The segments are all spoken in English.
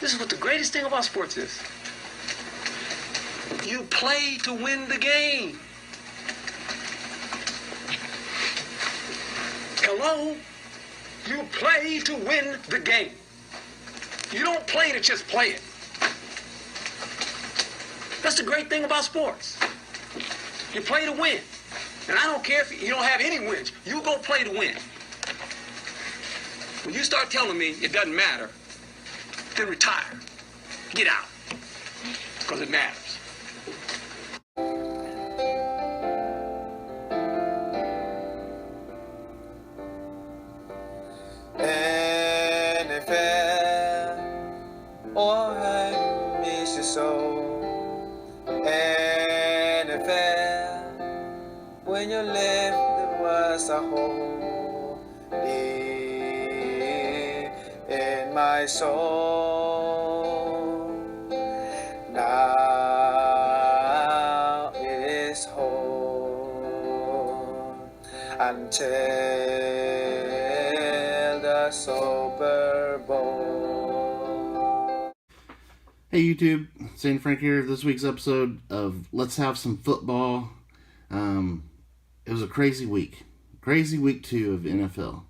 This is what the greatest thing about sports is. You play to win the game. Hello? You play to win the game. You don't play to just play it. That's the great thing about sports. You play to win. And I don't care if you don't have any wins. You go play to win. When you start telling me it doesn't matter, then retire. Get out. Because it matters. NFL, oh, I miss you so. NFL, when you left, there was a hole in my soul. Now it is home until the Super Bowl. Hey YouTube, Sandyfrank here. This week's episode of Let's Have Some Football. It was a crazy week. Crazy week 2 of NFL.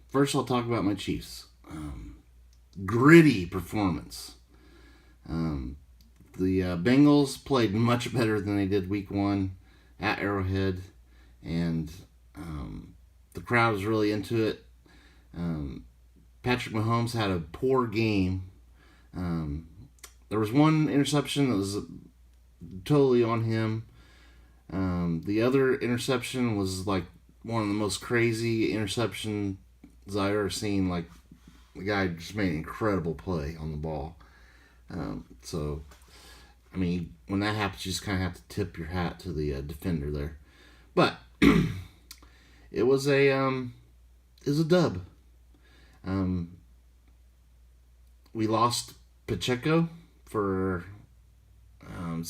First I'll talk about my Chiefs. Gritty performance. The Bengals played much better than they did week 1 at Arrowhead. And the crowd was really into it. Patrick Mahomes had a poor game. There was one interception that was totally on him. The other interception was like one of the most crazy interceptions I've ever seen. Like, the guy just made an incredible play on the ball. So, I mean, when that happens, you just kind of have to tip your hat to the defender there. But it was a dub. We lost Pacheco for I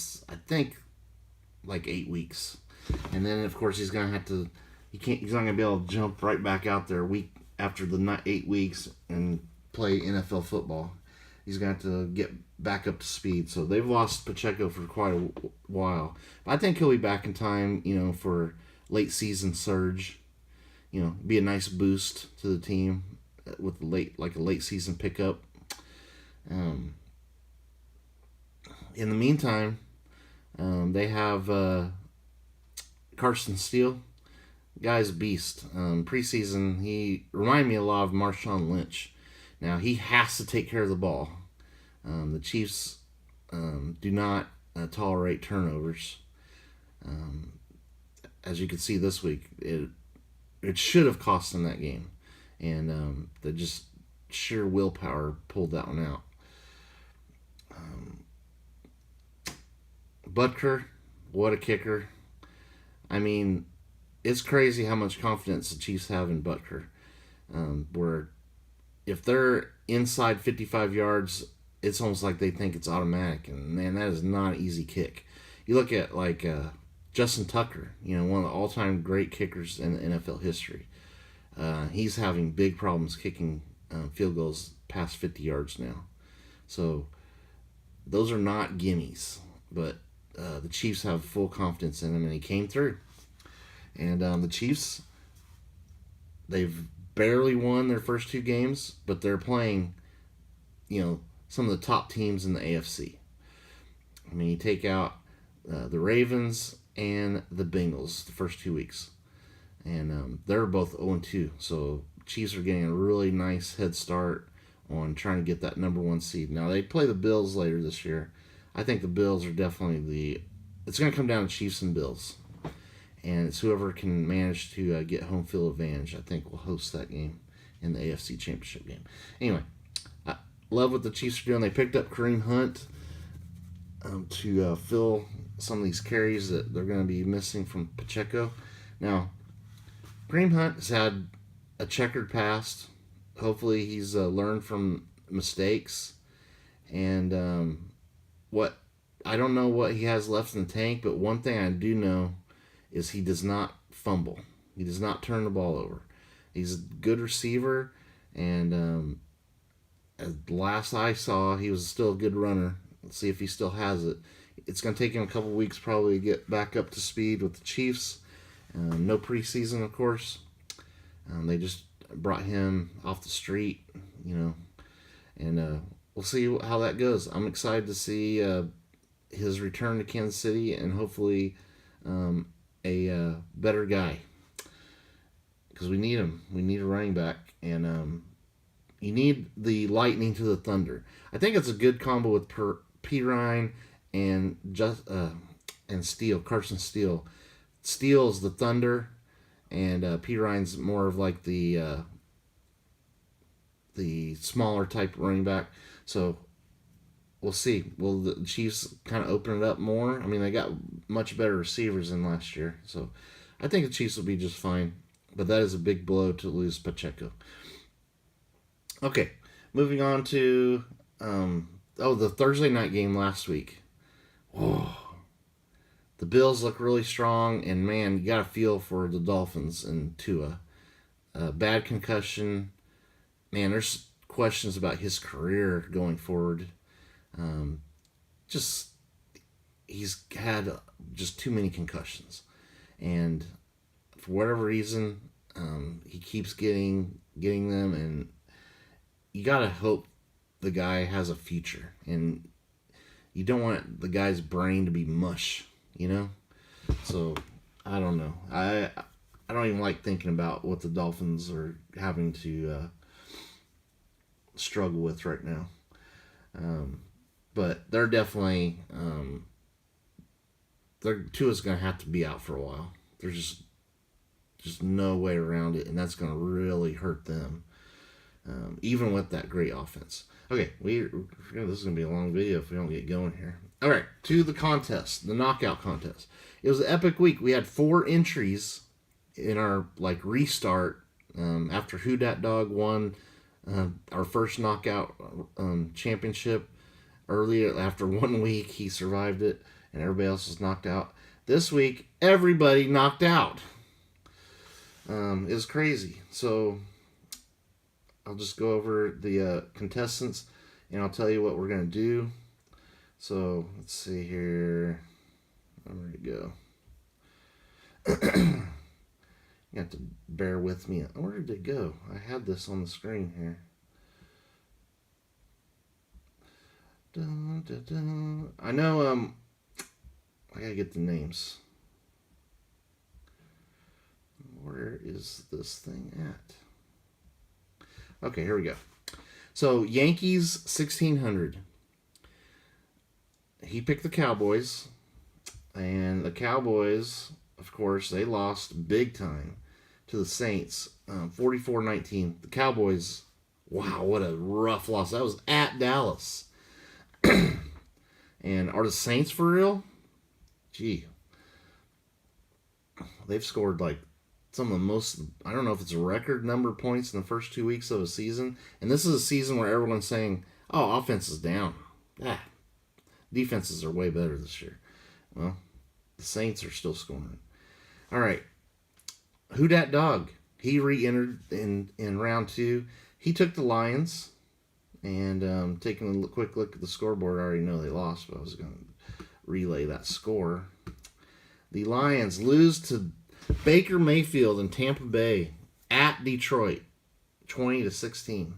think like 8 weeks, and then of course he's gonna have to. He's not gonna be able to jump right back out there week after the 8 weeks and play NFL football. He's gonna have to get back up to speed. So they've lost Pacheco for quite a while, but I think he'll be back in time. For late season surge. Be a nice boost to the team with a late season pickup. In the meantime, they have Carson Steele. Guy's a beast. Preseason, he reminded me a lot of Marshawn Lynch. Now, he has to take care of the ball. The Chiefs do not tolerate turnovers. As you can see this week, it should have cost them that game. And the just sheer willpower pulled that one out. Butker, what a kicker. I mean, it's crazy how much confidence the Chiefs have in Butker. Where if they're inside 55 yards, it's almost like they think it's automatic. And, man, that is not an easy kick. You look at, Justin Tucker, one of the all-time great kickers in the NFL history. He's having big problems kicking field goals past 50 yards now. So those are not gimmies, but the Chiefs have full confidence in him, and he came through. And the Chiefs, they've barely won their first 2 games, but they're playing, some of the top teams in the AFC. I mean, you take out the Ravens and the Bengals the first 2 weeks. And they're both 0-2. So Chiefs are getting a really nice head start on trying to get that number 1 seed. Now, they play the Bills later this year. I think the Bills are definitely it's going to come down to Chiefs and Bills. And it's whoever can manage to get home field advantage, I think, will host that game in the AFC Championship game. Anyway, I love what the Chiefs are doing. They picked up Kareem Hunt to fill some of these carries that they're going to be missing from Pacheco. Now, Kareem Hunt has had a checkered past. Hopefully he's learned from mistakes. And I don't know what he has left in the tank, but one thing I do know is he does not fumble. He does not turn the ball over. He's a good receiver, and last I saw, he was still a good runner. Let's see if he still has it. It's going to take him a couple weeks probably to get back up to speed with the Chiefs. No preseason, of course. They just brought him off the street, and we'll see how that goes. I'm excited to see his return to Kansas City and hopefully a better guy, because we need him. We need a running back, and you need the lightning to the thunder. I think it's a good combo with Pirine and Steele, Carson Steele. Steele's the thunder, and Pirine's more of like the smaller type running back. So we'll see. Will the Chiefs kind of open it up more? I mean, they got much better receivers than last year, so I think the Chiefs will be just fine. But that is a big blow to lose Pacheco. Okay, moving on to the Thursday night game last week. Oh, the Bills look really strong, and man, you got a feel for the Dolphins and Tua. Bad concussion. Man, there's questions about his career going forward. He's had just too many concussions, and for whatever reason, he keeps getting them, and you gotta hope the guy has a future, and you don't want the guy's brain to be mush, So I don't know. I don't even like thinking about what the Dolphins are having to struggle with right now. But they're definitely Tua's gonna have to be out for a while. There's just no way around it, and that's gonna really hurt them. Even with that great offense. Okay, this is going to be a long video if we don't get going here. All right, to the contest, the knockout contest. It was an epic week. We had 4 entries in our restart after Who Dat Dog won our first knockout championship. Earlier, after 1 week, he survived it, and everybody else was knocked out. This week, everybody knocked out. It was crazy. So I'll just go over the contestants, and I'll tell you what we're going to do. So, let's see here. Where did it go? You have to bear with me. Where did it go? I had this on the screen here. Dun, dun, dun. I know, I gotta get the names. Where is this thing at? Okay, here we go. So, Yankees 1600. He picked the Cowboys. And the Cowboys, of course, they lost big time to the Saints. 44-19. The Cowboys, wow, what a rough loss. That was at Dallas. And are the Saints for real? Gee. They've scored some of the most, I don't know if it's a record number of points in the first 2 weeks of a season. And this is a season where everyone's saying, oh, offense is down. Defenses are way better this year. Well, the Saints are still scoring. All right. Who Dat Dog? He re-entered in round 2. He took the Lions. And taking a quick look at the scoreboard, I already know they lost, but I was going to relay that score. The Lions lose to Baker Mayfield in Tampa Bay at Detroit, 20-16.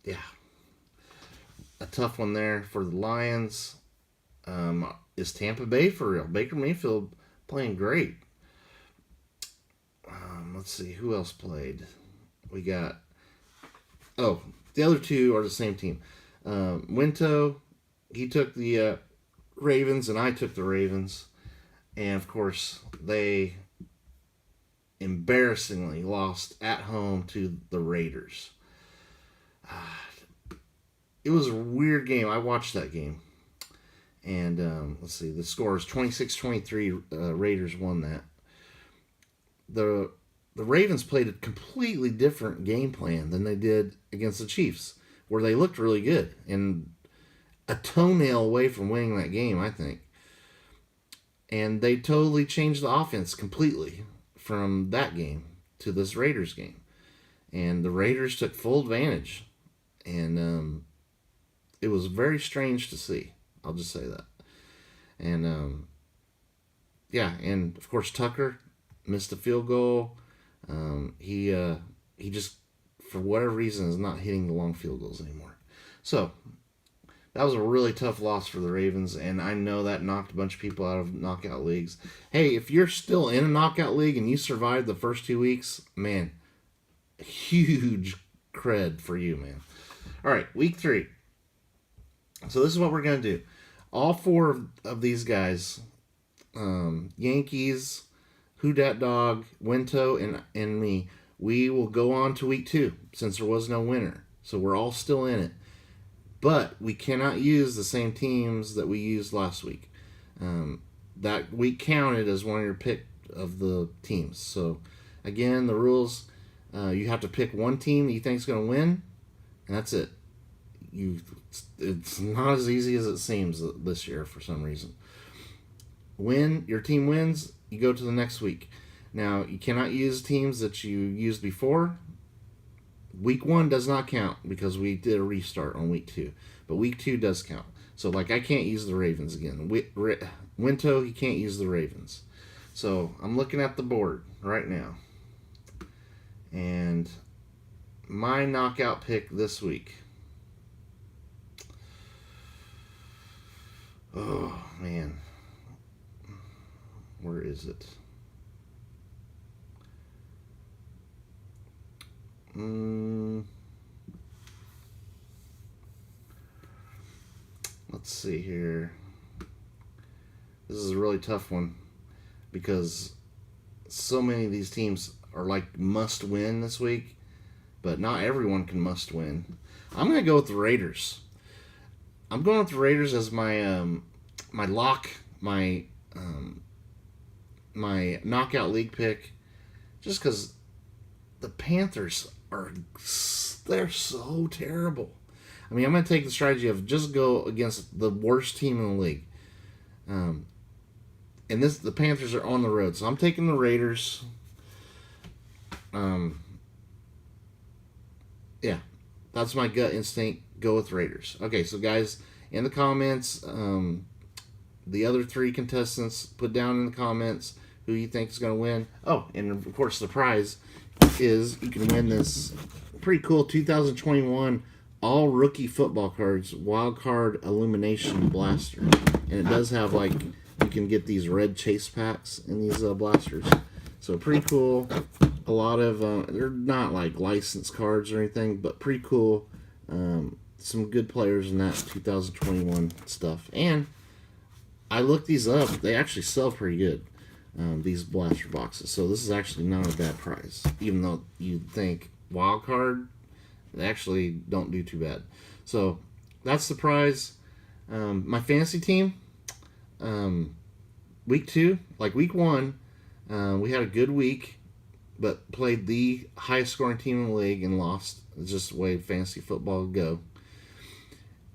Yeah, a tough one there for the Lions. Is Tampa Bay for real? Baker Mayfield playing great. Let's see who else played. We got. Oh, the other two are the same team. Winto, he took the Ravens, and I took the Ravens. And, of course, they embarrassingly lost at home to the Raiders. It was a weird game. I watched that game. And, let's see, the score is 26-23. Raiders won that. The Ravens played a completely different game plan than they did against the Chiefs, where they looked really good and a toenail away from winning that game, I think. And they totally changed the offense completely from that game to this Raiders game. And the Raiders took full advantage. And it was very strange to see. I'll just say that. And yeah, and of course Tucker missed a field goal. He just, for whatever reason, is not hitting the long field goals anymore. So that was a really tough loss for the Ravens, and I know that knocked a bunch of people out of knockout leagues. Hey, if you're still in a knockout league and you survived the first 2 weeks, man, huge cred for you, man. All right, week 3. So this is what we're going to do. All 4 of these guys, Yankees, Who Dat Dog, Winto, and me, we will go on to week 2 since there was no winner. So we're all still in it. But we cannot use the same teams that we used last week. That week counted as one of your pick of the teams. So, again, the rules, you have to pick one team that you think is going to win, and that's it. It's not as easy as it seems this year for some reason. When your team wins, you go to the next week. Now, you cannot use teams that you used before. Week 1 does not count because we did a restart on week 2. But week 2 does count. So, like, I can't use the Ravens again. Winto, he can't use the Ravens. So, I'm looking at the board right now. And my knockout pick this week. Oh, man. Where is it? Let's see here. This is a really tough one because so many of these teams are like must win this week, but not everyone can must win. I'm going to go with the Raiders. I'm going with the Raiders as my my lock, my knockout league pick, just because the Panthers they're so terrible. I mean, I'm going to take the strategy of just go against the worst team in the league. And the Panthers are on the road, so I'm taking the Raiders. Yeah, that's my gut instinct. Go with Raiders. Okay, so guys, in the comments, the other 3 contestants, put down in the comments who you think is going to win. Oh, and of course the prize is you can win this pretty cool 2021 all rookie football cards wild card illumination blaster, and it does have like you can get these red chase packs in these blasters, so pretty cool. A lot of they're not like licensed cards or anything, but pretty cool. Some good players in that 2021 stuff, and I looked these up. They actually sell pretty good. These blaster boxes. So this is actually not a bad price. Even though you'd think wild card, they actually don't do too bad. So that's the prize. My fantasy team, week 2, like week 1, we had a good week, but played the highest scoring team in the league and lost. It's just the way fantasy football would go.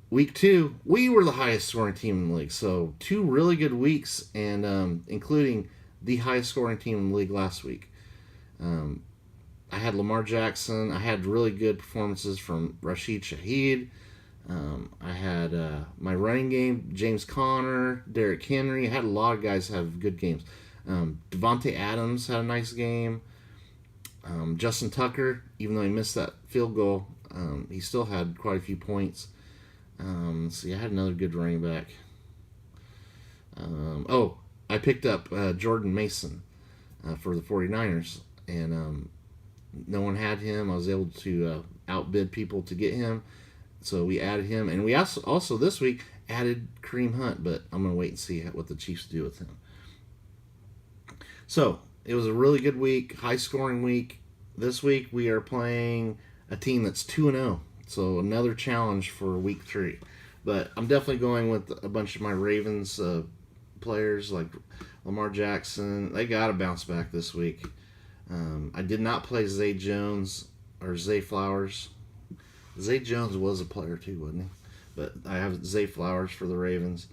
Week 2, we were the highest scoring team in the league. So 2 really good weeks, and including the highest scoring team in the league last week. I had Lamar Jackson. I had really good performances from Rashid Shaheed. I had my running game, James Conner, Derrick Henry. I had a lot of guys have good games. Devontae Adams had a nice game. Justin Tucker, even though he missed that field goal, he still had quite a few points. Let's see, I had another good running back. I picked up Jordan Mason for the 49ers, and no one had him. I was able to outbid people to get him, so we added him. And we also this week added Kareem Hunt, but I'm going to wait and see what the Chiefs do with him. So it was a really good week, high-scoring week. This week we are playing a team that's 2-0, so another challenge for week 3. But I'm definitely going with a bunch of my Ravens players like Lamar Jackson. They got to bounce back this week. I did not play Zay Jones or Zay Flowers. Zay Jones was a player too, wasn't he? But I have Zay Flowers for the Ravens.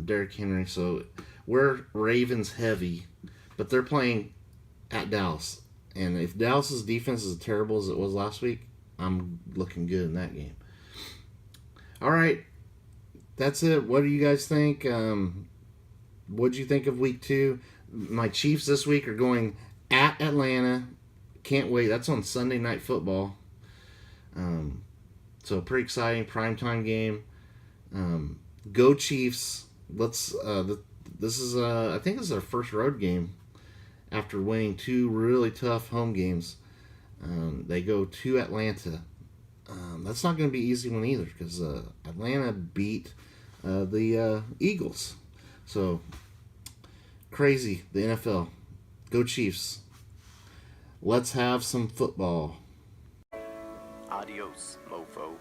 Derrick Henry. So we're Ravens heavy, but they're playing at Dallas. And if Dallas's defense is as terrible as it was last week, I'm looking good in that game. All right, that's it. What do you guys think? What'd you think of week 2? My Chiefs this week are going at Atlanta. Can't wait. That's on Sunday Night Football. So pretty exciting primetime game. Go Chiefs. Let's. This is I think this is our first road game after winning 2 really tough home games. They go to Atlanta. That's not going to be an easy one either because Atlanta beat the Eagles. So crazy, the NFL. Go Chiefs. Let's have some football. Adios, mofo.